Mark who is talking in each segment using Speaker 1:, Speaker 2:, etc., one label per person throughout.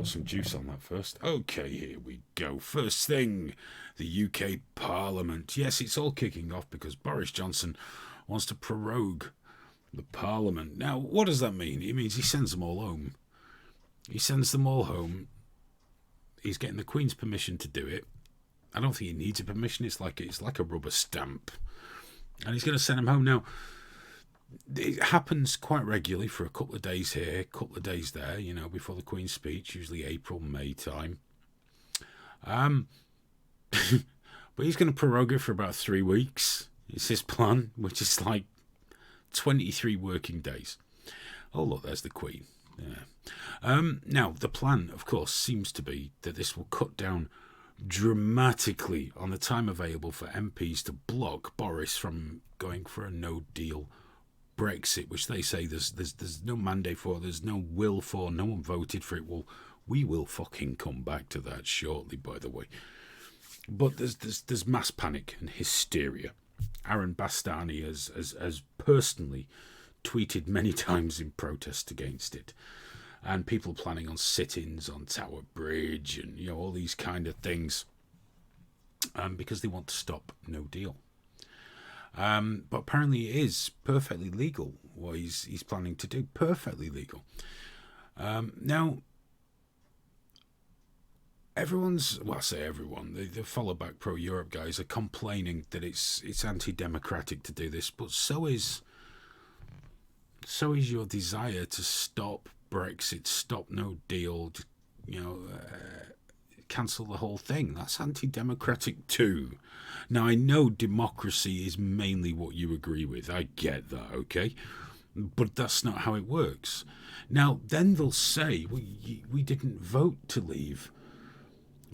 Speaker 1: pour some juice on that first. Okay, here we go. First thing, the UK Parliament. Yes, it's all kicking off because Boris Johnson wants to prorogue the Parliament. Now, what does that mean? It means he sends them all home. He sends them all home. He's getting the Queen's permission to do it. I don't think he needs a permission. It's like a rubber stamp. And he's going to send them home. Now, it happens quite regularly for a couple of days here, a couple of days there, before the Queen's speech, usually April, May time. But he's going to prorogue it for about 3 weeks. It's his plan, which is like 23 working days. Oh, look, there's the Queen. Yeah. Now, the plan, of course, seems to be that this will cut down dramatically on the time available for MPs to block Boris from going for a no-deal Brexit, which they say there's no mandate for, there's no will for, no one voted for it. Well, we will fucking come back to that shortly, by the way. But there's mass panic and hysteria. Aaron Bastani has personally tweeted many times in protest against it, and people planning on sit-ins on Tower Bridge and all these kind of things, because they want to stop no deal. But apparently it is perfectly legal what he's planning to do. Perfectly legal. Now, I say everyone, the follow-back pro-Europe guys are complaining that it's anti-democratic to do this, but so is your desire to stop Brexit, stop no deal, cancel the whole thing. That's anti-democratic too. Now, I know democracy is mainly what you agree with. I get that, okay? But that's not how it works. Now, then they'll say, we didn't vote to leave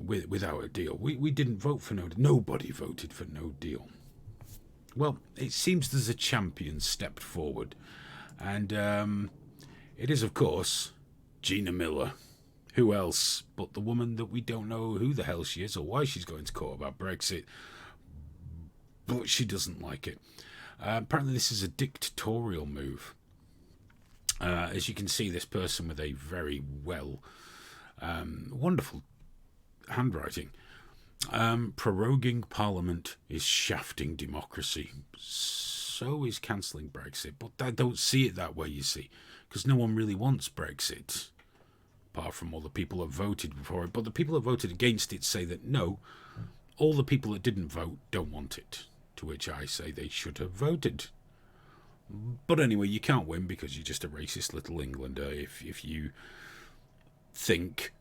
Speaker 1: without a deal. We didn't vote for no deal. Nobody voted for no deal. Well, it seems there's a champion stepped forward. And it is, of course, Gina Miller. Who else but the woman that we don't know who the hell she is or why she's going to court about Brexit, but she doesn't like it. Apparently this is a dictatorial move. As you can see, this person with a very wonderful handwriting, proroguing Parliament is shafting democracy. So is cancelling Brexit, but I don't see it that way, you see, because no one really wants Brexit, apart from all the people that voted for it. But the people that voted against it say that no, all the people that didn't vote don't want it, to which I say they should have voted. But anyway, you can't win because you're just a racist little Englander if you think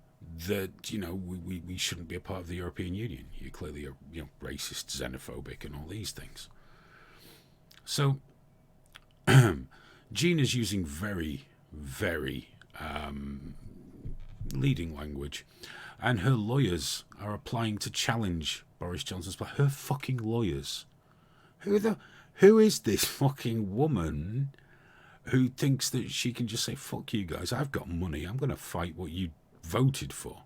Speaker 1: that we shouldn't be a part of the European Union. You're clearly a racist, xenophobic, and all these things. So Gina's using very, very leading language, and her lawyers are applying to challenge Boris Johnson's plan. Her fucking lawyers. Who is this fucking woman who thinks that she can just say, fuck you guys, I've got money, I'm going to fight what you voted for?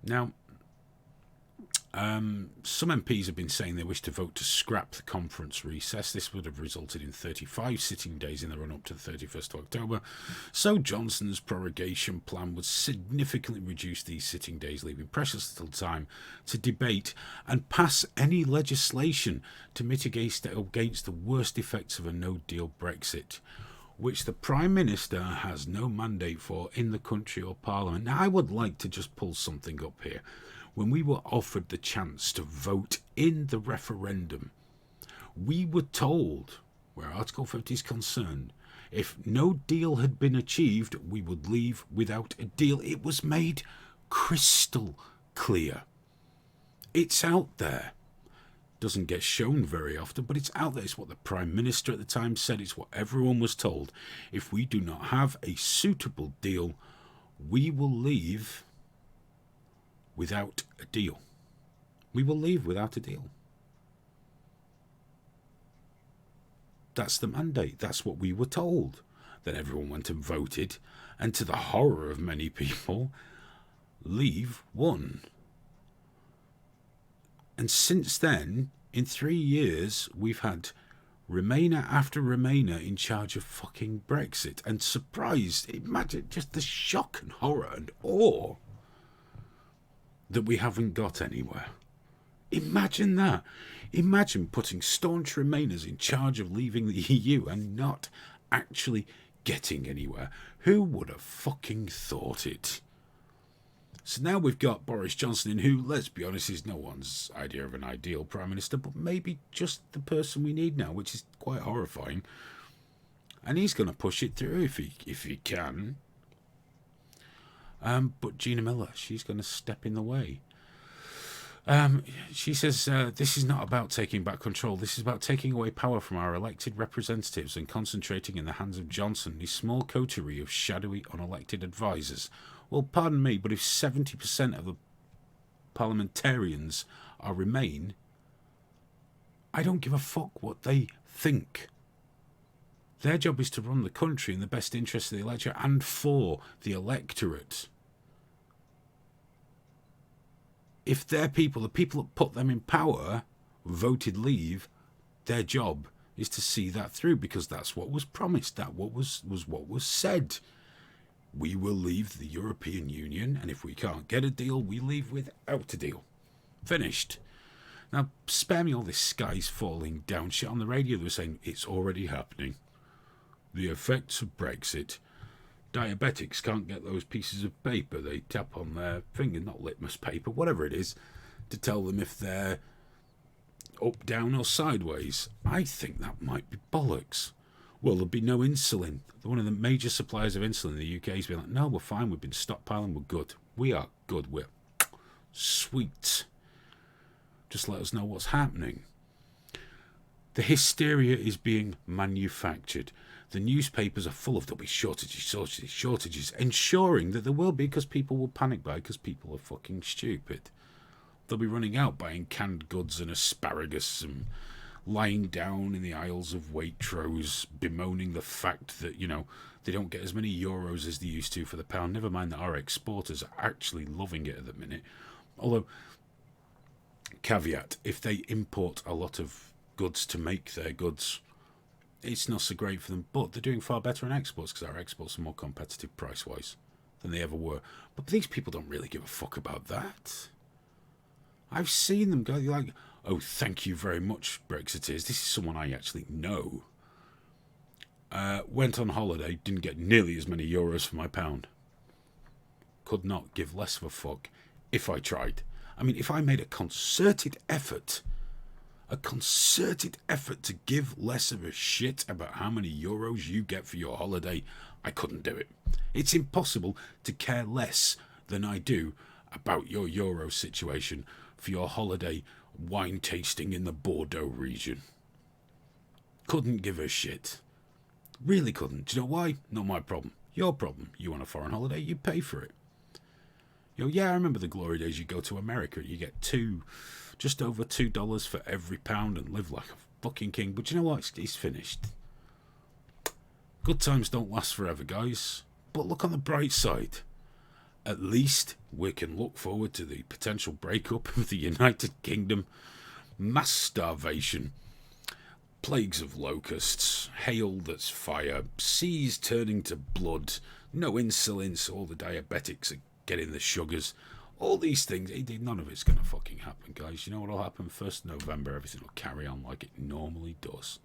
Speaker 1: Now, some MPs have been saying they wish to vote to scrap the conference recess. This would have resulted in 35 sitting days in the run-up to the 31st of October. So Johnson's prorogation plan would significantly reduce these sitting days, leaving precious little time to debate and pass any legislation to mitigate against the worst effects of a no-deal Brexit, which the Prime Minister has no mandate for in the country or Parliament. Now, I would like to just pull something up here. When we were offered the chance to vote in the referendum, we were told, where Article 50 is concerned, if no deal had been achieved, we would leave without a deal. It was made crystal clear. It's out there. Doesn't get shown very often, but it's out there. It's what the Prime Minister at the time said. It's what everyone was told. If we do not have a suitable deal, we will leave without a deal. We will leave without a deal. That's the mandate. That's what we were told. Then everyone went and voted, and to the horror of many people, Leave won. And since then, in 3 years, we've had Remainer after Remainer in charge of fucking Brexit. And surprised, imagine just the shock and horror and awe that we haven't got anywhere. Imagine that. Imagine putting staunch Remainers in charge of leaving the EU and not actually getting anywhere. Who would have fucking thought it? So now we've got Boris Johnson in, who, let's be honest, is no one's idea of an ideal Prime Minister, but maybe just the person we need now, which is quite horrifying. And he's going to push it through if he can. But Gina Miller, she's going to step in the way. She says, this is not about taking back control. This is about taking away power from our elected representatives and concentrating in the hands of Johnson and his small coterie of shadowy, unelected advisers. Well, pardon me, but if 70% of the parliamentarians are Remain, I don't give a fuck what they think. Their job is to run the country in the best interest of the electorate and for the electorate. If their people, the people that put them in power, voted leave, their job is to see that through, because that's what was promised. That was what was said. We will leave the European Union, and if we can't get a deal, we leave without a deal. Finished. Now, spare me all this skies falling down shit. On the radio they were saying it's already happening. The effects of Brexit. Diabetics can't get those pieces of paper they tap on their finger, not litmus paper, whatever it is, to tell them if they're up, down or sideways. I think that might be bollocks. Well, there'll be no insulin. One of the major suppliers of insulin in the UK has been like, no, we're fine, we've been stockpiling, we're good. We are good, we're sweet. Just let us know what's happening. The hysteria is being manufactured. The newspapers are full of there'll be shortages, ensuring that there will be, because people will panic buy, because people are fucking stupid. They'll be running out buying canned goods and asparagus and lying down in the aisles of Waitrose, bemoaning the fact that, they don't get as many euros as they used to for the pound. Never mind that our exporters are actually loving it at the minute. Although, caveat, if they import a lot of goods to make their goods, it's not so great for them, but they're doing far better in exports, because our exports are more competitive price-wise than they ever were. But these people don't really give a fuck about that. I've seen them go like, oh, thank you very much, Brexiteers. This is someone I actually know. Went on holiday, didn't get nearly as many euros for my pound. Could not give less of a fuck if I tried. I mean, if I made a concerted effort to give less of a shit about how many euros you get for your holiday, I couldn't do it. It's impossible to care less than I do about your euro situation for your holiday wine tasting in the Bordeaux region. Couldn't give a shit. Really couldn't. Do you know why? Not my problem. Your problem. You want a foreign holiday, you pay for it. Yeah, I remember the glory days. You go to America, you get just over $2 for every pound and live like a fucking king. But you know what? It's finished. Good times don't last forever, guys. But look on the bright side. At least we can look forward to the potential breakup of the United Kingdom, mass starvation, plagues of locusts, hail that's fire, seas turning to blood, no insulin, so all the diabetics are getting the sugars. All these things, none of it's going to fucking happen, guys. You know what will happen? 1st November, everything will carry on like it normally does.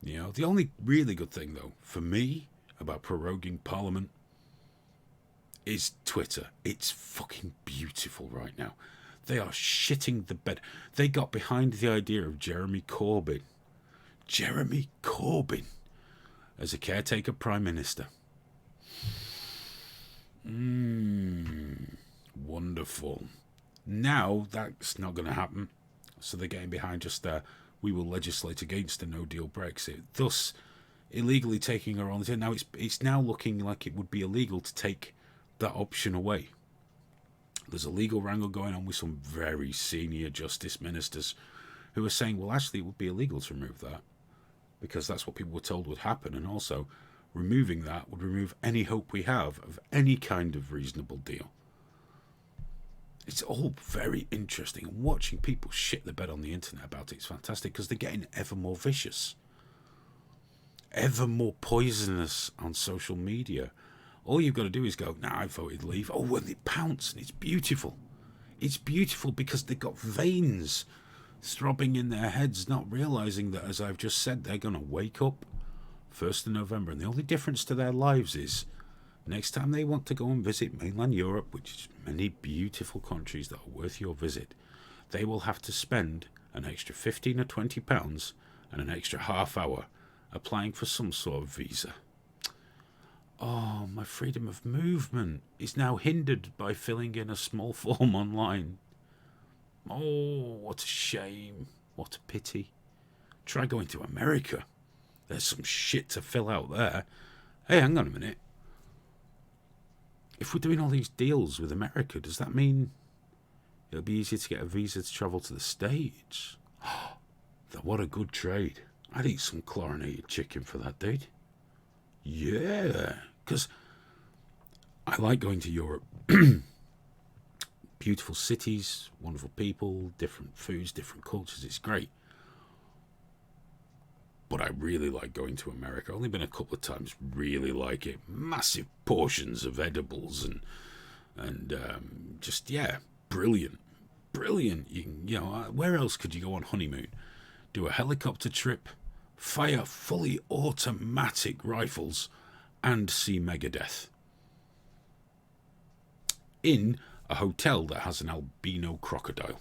Speaker 1: The only really good thing, though, for me, about proroguing Parliament is Twitter. It's fucking beautiful right now. They are shitting the bed. They got behind the idea of Jeremy Corbyn as a caretaker Prime Minister. Wonderful. Now that's not going to happen. So they're getting behind just we will legislate against a no-deal Brexit, thus illegally taking her on the. Now it's now looking like it would be illegal to take that option away. There's a legal wrangle going on with some very senior justice ministers who are saying, well, actually, it would be illegal to remove that because that's what people were told would happen, and also removing that would remove any hope we have of any kind of reasonable deal. It's all very interesting. And watching people shit the bed on the internet about it's fantastic because they're getting ever more vicious, ever more poisonous on social media. All you've got to do is go, nah, I voted leave. Oh, well, they pounce, and it's beautiful. It's beautiful because they've got veins throbbing in their heads, not realising that, as I've just said, they're going to wake up 1st of November. And the only difference to their lives is next time they want to go and visit mainland Europe, which is many beautiful countries that are worth your visit, they will have to spend an extra £15 or £20 and an extra half hour applying for some sort of visa. Oh, my freedom of movement is now hindered by filling in a small form online. Oh, what a shame. What a pity. Try going to America. There's some shit to fill out there. Hey, hang on a minute. If we're doing all these deals with America, does that mean it'll be easier to get a visa to travel to the States? What a good trade. I'd eat some chlorinated chicken for that, dude. Yeah, because I like going to Europe. Beautiful cities, wonderful people, different foods, different cultures. It's great. But I really like going to America. I've only been a couple of times. Really like it. Massive portions of edibles and just, yeah, brilliant. Brilliant. You know, where else could you go on honeymoon? Do a helicopter trip, fire fully automatic rifles, and see Megadeth. In a hotel that has an albino crocodile.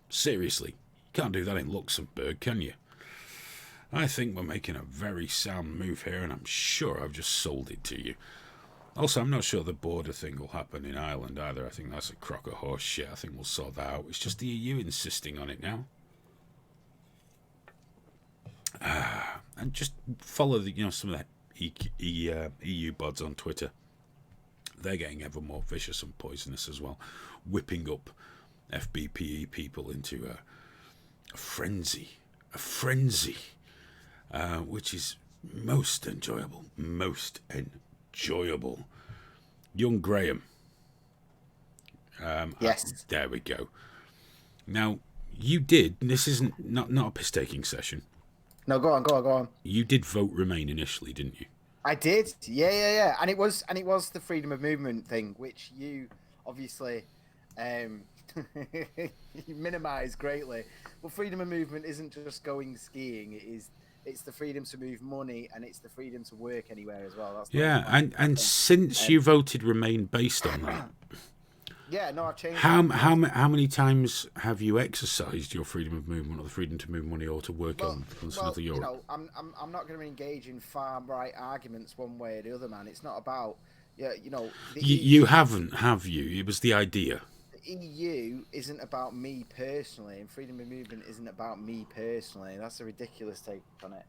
Speaker 1: Seriously, you can't do that in Luxembourg, can you? I think we're making a very sound move here, and I'm sure I've just sold it to you. Also, I'm not sure the border thing will happen in Ireland either. I think that's a crock of horse shit. I think we'll sort that out. It's just the EU insisting on it now. And just follow some of the EU bods on Twitter. They're getting ever more vicious and poisonous as well, whipping up FBPE people into a frenzy, which is most enjoyable. Young Graham.
Speaker 2: Yes.
Speaker 1: There we go. Now, you did, and this isn't not a piss-taking session.
Speaker 2: No, go on.
Speaker 1: You did vote Remain initially, didn't you?
Speaker 2: I did. Yeah. And it was the freedom of movement thing, which you obviously minimise greatly. But freedom of movement isn't just going skiing. It's the freedom to move money, and it's the freedom to work anywhere as well.
Speaker 1: That's and since you voted Remain based on that,
Speaker 2: yeah, no, I've changed.
Speaker 1: How many times have you exercised your freedom of movement, or the freedom to move money, or to work on continental Europe?
Speaker 2: You know, I'm not going to engage in far right arguments one way or the other, man. It's not about
Speaker 1: you haven't, have you? It was the idea.
Speaker 2: The EU isn't about me personally, and freedom of movement isn't about me personally. That's a ridiculous take on it.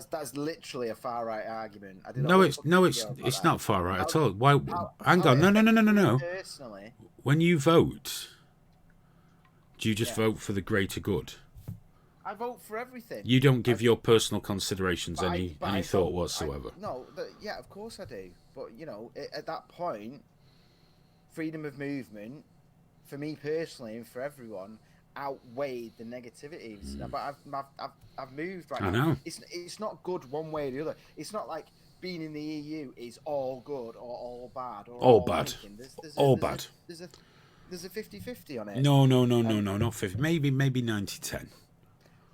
Speaker 2: That's literally a far right argument.
Speaker 1: It's not far right at all. Why? Hang on, no.
Speaker 2: Personally,
Speaker 1: when you vote, do you just vote for the greater good?
Speaker 2: I vote for everything.
Speaker 1: You don't give your personal considerations any thought whatsoever.
Speaker 2: Yeah, of course I do. But at that point, freedom of movement, for me personally and for everyone, outweighed the negativities. But I've moved right now. I know. It's not good one way or the other. It's not like being in the EU is all good or all bad or all bad.
Speaker 1: Bad.
Speaker 2: There's a 50-50 on it.
Speaker 1: No, not 50. Maybe 90-10.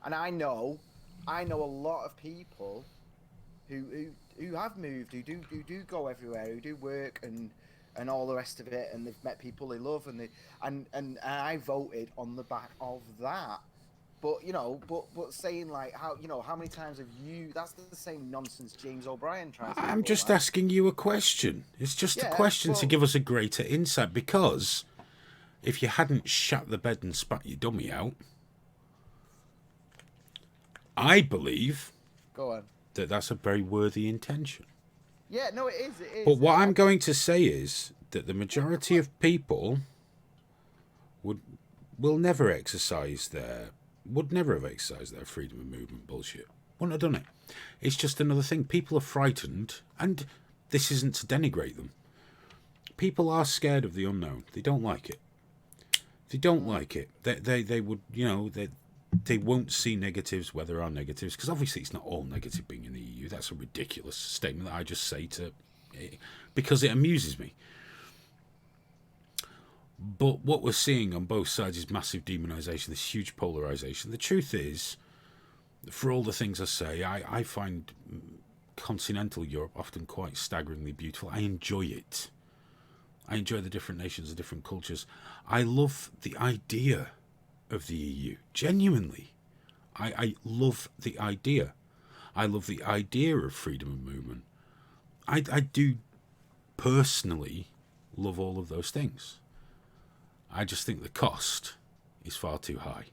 Speaker 2: And I know a lot of people who have moved, who do go everywhere, who do work and all the rest of it, and they've met people they love, and I voted on the back of that. But but saying like how many times have you? That's the same nonsense James O'Brien tries to.
Speaker 1: I'm just asking you a question. It's just a question to give us a greater insight, because if you hadn't shut the bed and spat your dummy out, I believe.
Speaker 2: Go on.
Speaker 1: That's a very worthy intention.
Speaker 2: Yeah, no, it is.
Speaker 1: But what I'm going to say is that the majority of people would never have exercised their freedom of movement bullshit. Wouldn't have done it. It's just another thing. People are frightened, and this isn't to denigrate them. People are scared of the unknown. They don't like it. They don't like it. They would, they won't see negatives where there are negatives, because obviously it's not all negative being in the EU. That's a ridiculous statement that I just say because it amuses me. But what we're seeing on both sides is massive demonisation, this huge polarisation. The truth is, for all the things I say, I find continental Europe often quite staggeringly beautiful. I enjoy it. I enjoy the different nations, the different cultures. I love the idea of the EU. Genuinely. I love the idea. I love the idea of freedom of movement. I do personally love all of those things. I just think the cost is far too high.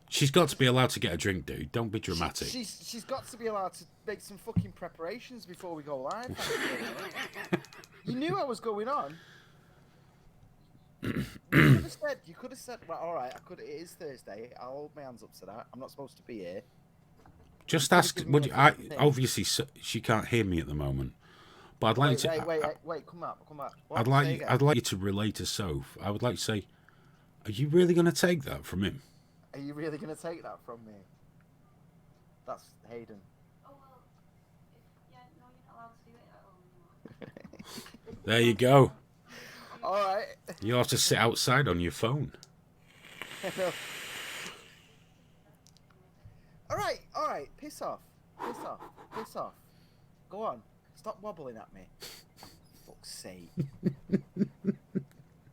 Speaker 1: She's got to be allowed to get a drink, dude. Don't be dramatic.
Speaker 2: She's got to be allowed to make some fucking preparations before we go live. You knew I was going on. You could have said, well, all right, it is Thursday. I'll hold my hands up to that. I'm not supposed to be here.
Speaker 1: Just ask. Obviously, she can't hear me at the moment. But I'd like
Speaker 2: wait, come up.
Speaker 1: I'd like you to relay to Soph. I would like to say, are you really going to take that from him?
Speaker 2: Are you really going to take that from me? That's Hayden.
Speaker 3: Oh, well, no, you're not allowed to do it.
Speaker 1: There you go.
Speaker 2: All right.
Speaker 1: You'll have to sit outside on your phone.
Speaker 2: All right. Piss off. Go on. Stop wobbling at me. Fuck's sake.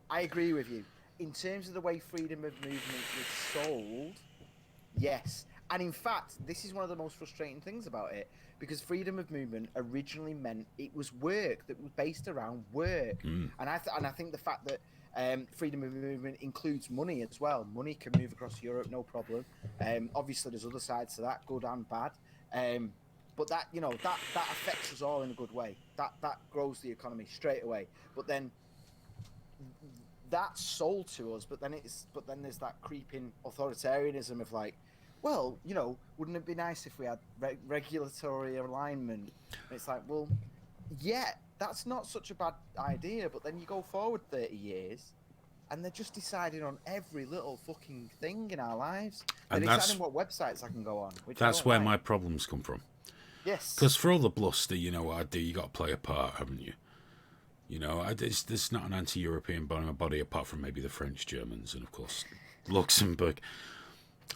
Speaker 2: I agree with you. In terms of the way freedom of movement was sold, yes. And in fact, this is one of the most frustrating things about it, because freedom of movement originally meant it was work that was based around work. And I think the fact that freedom of movement includes money as well. Money can move across Europe, no problem. Obviously, there's other sides to that, good and bad. But that affects us all in a good way. That grows the economy straight away. But then that's sold to us. But then there's that creeping authoritarianism of like, well, wouldn't it be nice if we had regulatory alignment? And it's like, well, yeah, that's not such a bad idea. But then you go forward 30 years, and they're just deciding on every little fucking thing in our lives. They're deciding what websites I can go on.
Speaker 1: That's where my problems come from.
Speaker 2: Yes.
Speaker 1: Because for all the bluster, you know what I do, you got to play a part, haven't you? There's not an anti-European body apart from maybe the French, Germans, and of course Luxembourg.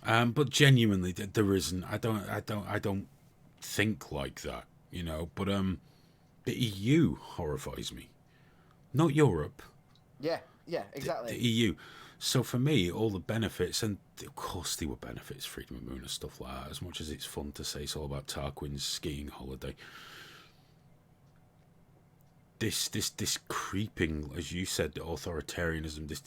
Speaker 1: But genuinely, there isn't. I don't think like that, But the EU horrifies me, not Europe.
Speaker 2: Yeah, exactly.
Speaker 1: The EU. So for me, all the benefits, and of course there were benefits, freedom of movement and stuff like that, as much as it's fun to say it's all about Tarquin's skiing holiday. This creeping, as you said, authoritarianism, this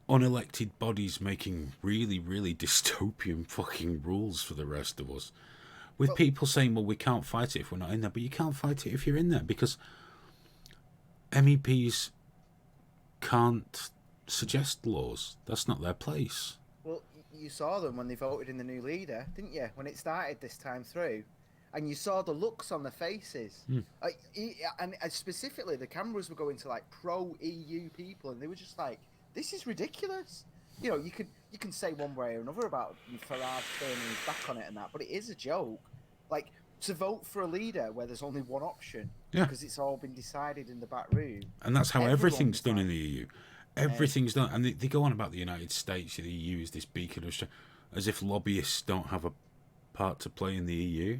Speaker 1: unelected bodies making really, really dystopian fucking rules for the rest of us. With people saying, well, we can't fight it if we're not in there, but you can't fight it if you're in there, because MEPs can't suggest laws. That's not their place.
Speaker 2: Well, you saw them when they voted in the new leader, didn't you? When it started this time through, and you saw the looks on the faces. And specifically, the cameras were going to like pro-EU people, and they were just like, "This is ridiculous." You can say one way or another about Farage turning his back on it and that, but it is a joke. Like, to vote for a leader where there's only one option, because it's all been decided in the back room.
Speaker 1: And that's how everything's done in the EU. Everything's done, and they go on about the United States. The EU is this beacon of strength, as if lobbyists don't have a part to play in the EU.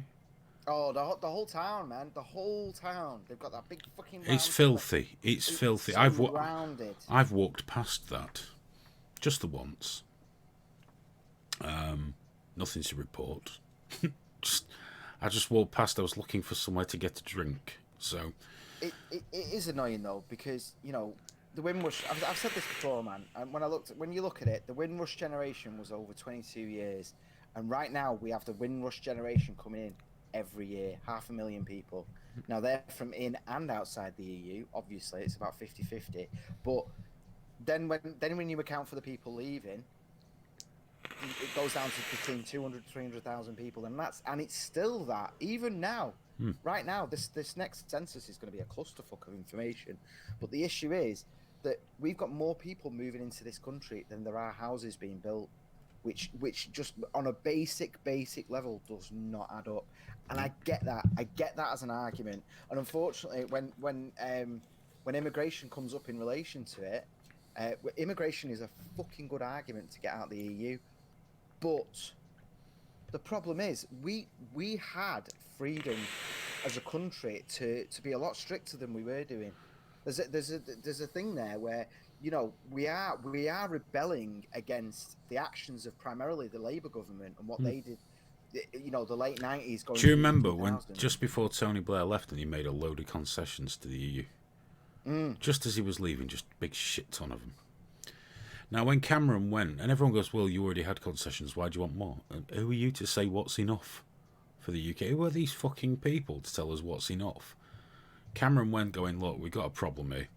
Speaker 2: Oh, the whole town, man, the whole town. They've got that big fucking.
Speaker 1: It's filthy. It's filthy.
Speaker 2: So
Speaker 1: I've walked past that, just the once. Nothing to report. I just walked past. I was looking for somewhere to get a drink. So
Speaker 2: it is annoying though, because the Windrush. I've said this before, man. And when you look at it, the Windrush generation was over 22 years, and right now we have the Windrush generation coming in every year, 500,000 people. Now they're from in and outside the EU. Obviously, it's about 50-50. But then when you account for the people leaving, it goes down to between 200,000-300,000 people, and it's still that even now. Right now, this next census is going to be a clusterfuck of information. But the issue is, that we've got more people moving into this country than there are houses being built, which just on a basic level does not add up. And I get that. I get that as an argument. And unfortunately, when immigration comes up in relation to it, immigration is a fucking good argument to get out of the EU. But the problem is, we had freedom as a country to be a lot stricter than we were doing. There's a thing there where, you know, we are rebelling against the actions of primarily the Labour government and what they did. You know, the late 90s going.
Speaker 1: Do you
Speaker 2: through
Speaker 1: remember when
Speaker 2: 2000.
Speaker 1: just before Tony Blair left and he made a load of concessions to the EU? Just as he was leaving, just a big shit ton of them. Now, when Cameron went, and everyone goes, well, you already had concessions, why do you want more? And who are you to say what's enough for the UK? Who are these fucking people to tell us what's enough? Cameron went going, look, we've got a problem here.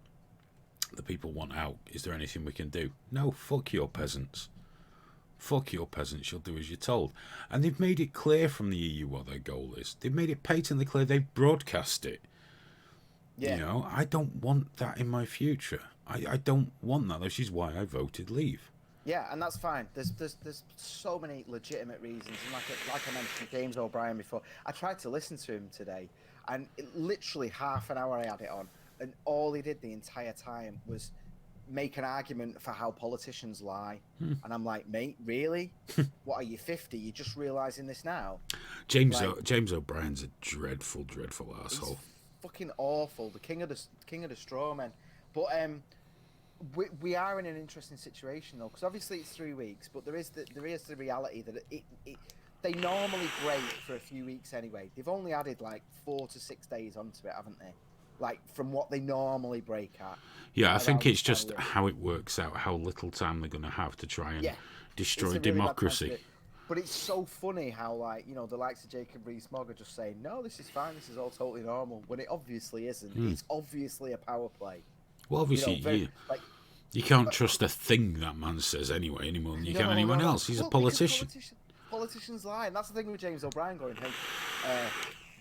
Speaker 1: The people want out. Is there anything we can do? No, fuck your peasants. Fuck your peasants, you'll do as you're told. And they've made it clear from the EU what their goal is. They've made it patently clear. They've broadcast it.
Speaker 2: Yeah.
Speaker 1: You know, I don't want that in my future. I don't want that. Which is why I voted leave.
Speaker 2: Yeah, and that's fine. There's so many legitimate reasons, and like I mentioned James O'Brien before, I tried to listen to him today, and literally half an hour I had it on, and all he did the entire time was make an argument for how politicians lie. And I'm like, mate, really? What are you, 50? You're just realising this now?
Speaker 1: James O'Brien's a dreadful asshole.
Speaker 2: Fucking awful. The king of the straw men. But we are in an interesting situation though, because obviously it's 3 weeks, but there is the reality that they normally break for a few weeks anyway. They've only added like 4 to 6 days onto it, haven't they? Like from what they normally break at.
Speaker 1: Yeah, I think it's just how it works out, how little time they're going to have to try and destroy democracy.
Speaker 2: But it's so funny how, like, you know, the likes of Jacob Rees-Mogg are just saying, no, this is fine, this is all totally normal, when it obviously isn't. It's obviously a power play.
Speaker 1: Well, obviously, you can't trust a thing that man says anyway, any more than you can anyone else. He's a politician.
Speaker 2: Politicians lie, and that's the thing with James O'Brien going, hey,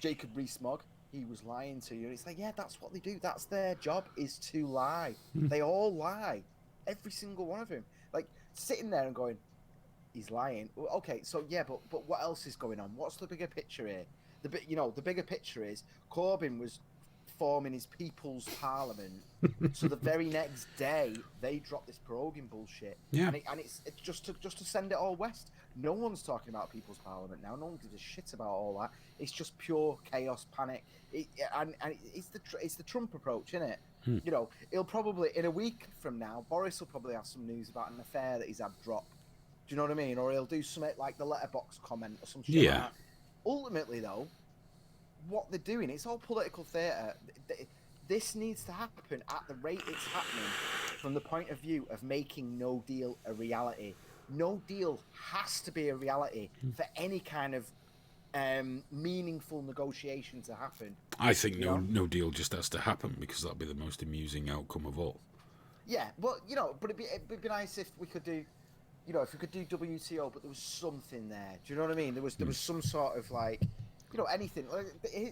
Speaker 2: Jacob Rees-Mogg, he was lying to you. And it's like, yeah, that's what they do. That's their job, is to lie. They all lie. Every single one of them. Like, sitting there and going, he's lying. Okay, so yeah, but what else is going on? What's the bigger picture here? The bigger picture is Corbyn was forming his People's Parliament. So the very next day they dropped this proroguing bullshit.
Speaker 1: Yeah.
Speaker 2: And it's just to send it all west. No one's talking about People's Parliament now. No one gives a shit about all that. It's just pure chaos, panic. And it's the Trump approach, isn't it? You know, he'll probably in a week from now, Boris will probably have some news about an affair that he's had dropped. Do you know what I mean? Or he'll do something like the letterbox comment or some shit like that. Ultimately, though, what they're doing, it's all political theatre. This needs to happen at the rate it's happening from the point of view of making no deal a reality. No deal has to be a reality for any kind of meaningful negotiation to happen.
Speaker 1: I think no deal just has to happen because that'll be the most amusing outcome of all.
Speaker 2: Yeah, well, you know, but it'd be nice if we could do, you know, if we could do WTO, but there was something there. Do you know what I mean? There was some sort of like, you know, anything.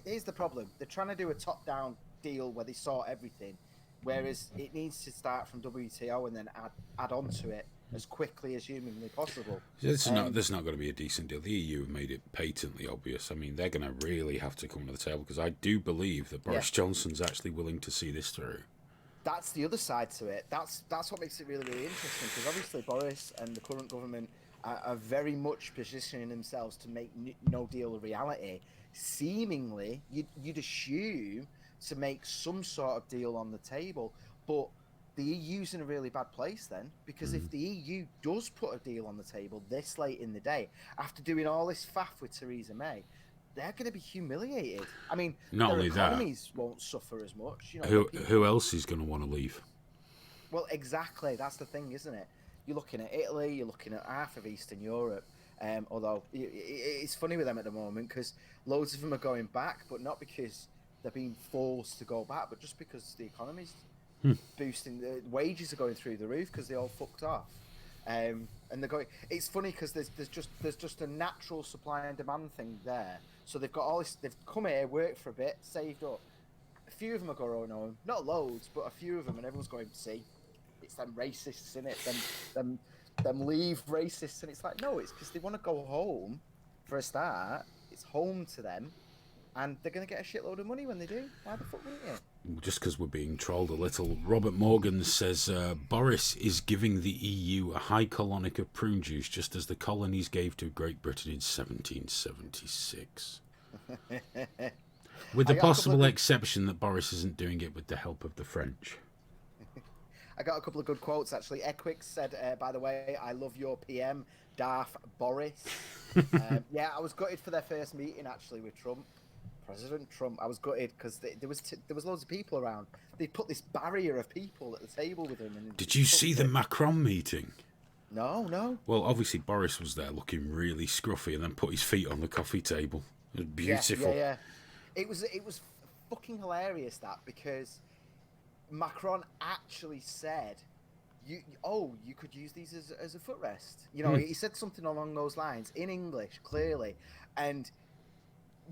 Speaker 2: Here's the problem: they're trying to do a top-down deal where they sort everything, whereas it needs to start from WTO and then add on to it as quickly as humanly possible.
Speaker 1: There's not going to be a decent deal. The EU have made it patently obvious. I mean, they're going to really have to come to the table because I do believe that Boris Johnson's actually willing to see this through.
Speaker 2: That's the other side to it. That's what makes it really, really interesting because obviously Boris and the current government are very much positioning themselves to make no deal a reality. Seemingly, you'd assume to make some sort of deal on the table, but the EU's in a really bad place then, because if the EU does put a deal on the table this late in the day, after doing all this faff with Theresa May, they're going to be humiliated. I mean,
Speaker 1: not
Speaker 2: their
Speaker 1: only
Speaker 2: economies won't suffer as much. You know,
Speaker 1: who else is going to want to leave?
Speaker 2: Well, exactly. That's the thing, isn't it? You're looking at Italy, you're looking at half of Eastern Europe. Although it's funny with them at the moment because loads of them are going back, but not because they're being forced to go back, but just because the economy's boosting. The wages are going through the roof because they all fucked off. And they're going. It's funny because there's just a natural supply and demand thing there. So they've got all this. They've come here, worked for a bit, saved up. A few of them are going home, not loads, but a few of them, and everyone's going. See, it's them racists in it, them leave racists, and it's like, no, it's because they want to go home. For a start, it's home to them, and they're gonna get a shitload of money when they do. Why the fuck wouldn't you?
Speaker 1: Just because we're being trolled a little. Robert Morgan says Boris is giving the EU a high colonic of prune juice, just as the colonies gave to Great Britain in 1776. With the possible exception that Boris isn't doing it with the help of the French.
Speaker 2: I got a couple of good quotes, actually. Equix said, by the way, I love your PM, Darth Boris. Yeah, I was gutted for their first meeting, actually, with Trump. President Trump. I was gutted because there was loads of people around. They put this barrier of people at the table with him. And
Speaker 1: did you see the Macron meeting?
Speaker 2: No.
Speaker 1: Well, obviously Boris was there looking really scruffy and then put his feet on the coffee table. It was beautiful.
Speaker 2: Yeah. It was fucking hilarious, that, because Macron actually said, you could use these as a footrest. You know, he said something along those lines in English, clearly. And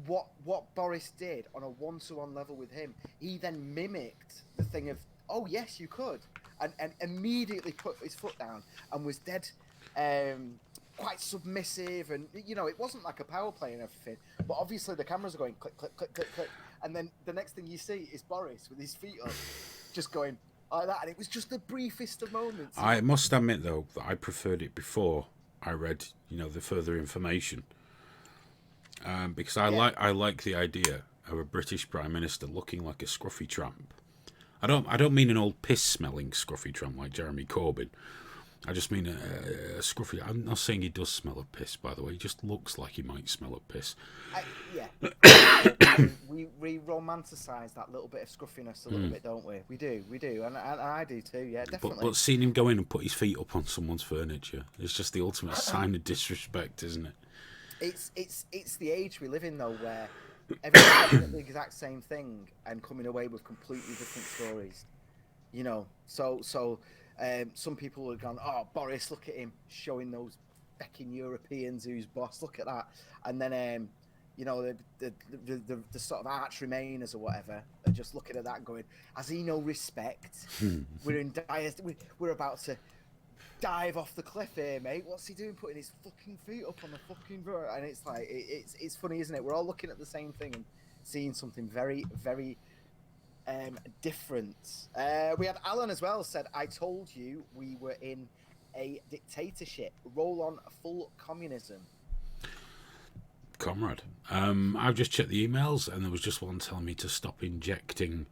Speaker 2: what Boris did on a one-to-one level with him, he then mimicked the thing of, oh yes, you could, and immediately put his foot down and was dead, quite submissive, and you know, it wasn't like a power play and everything, but obviously the cameras are going click click click click click, and then the next thing you see is Boris with his feet up, just going like that, and it was just the briefest of moments.
Speaker 1: I must admit though that I preferred it before I read, the further information. Because I like the idea of a British Prime Minister looking like a scruffy tramp. I don't mean an old piss-smelling scruffy tramp like Jeremy Corbyn. I just mean a scruffy. I'm not saying he does smell of piss, by the way. He just looks like he might smell of piss.
Speaker 2: we romanticise that little bit of scruffiness a little bit, don't we? We do, and I do too. Yeah, definitely.
Speaker 1: But seeing him go in and put his feet up on someone's furniture is just the ultimate sign of disrespect, isn't it?
Speaker 2: It's the age we live in, though, where everyone's doing the exact same thing and coming away with completely different stories. You know, so some people have gone, oh, Boris, look at him showing those fucking Europeans who's boss. Look at that, and then the sort of arch remainers or whatever are just looking at that and going, has he no respect? We're in dire. We're about to dive off the cliff here, mate. What's he doing, putting his fucking feet up on the fucking road? And it's like, it's funny, isn't it? We're all looking at the same thing and seeing something very, very different. We had Alan as well said, I told you we were in a dictatorship. Roll on full communism.
Speaker 1: Comrade, I've just checked the emails and there was just one telling me to stop injecting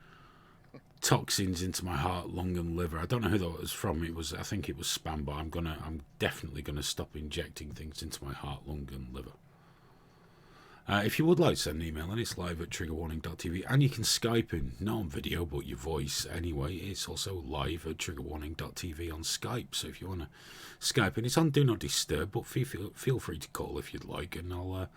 Speaker 1: toxins into my heart, lung, and liver. I don't know who that was from. I think it was spam, but I'm definitely gonna stop injecting things into my heart, lung, and liver. If you would like to send an email, and it's live at triggerwarning.tv, and you can Skype in, not on video, but your voice anyway. It's also live at triggerwarning.tv on Skype. So if you want to Skype in, it's on Do Not Disturb, but feel free to call if you'd like, and I'll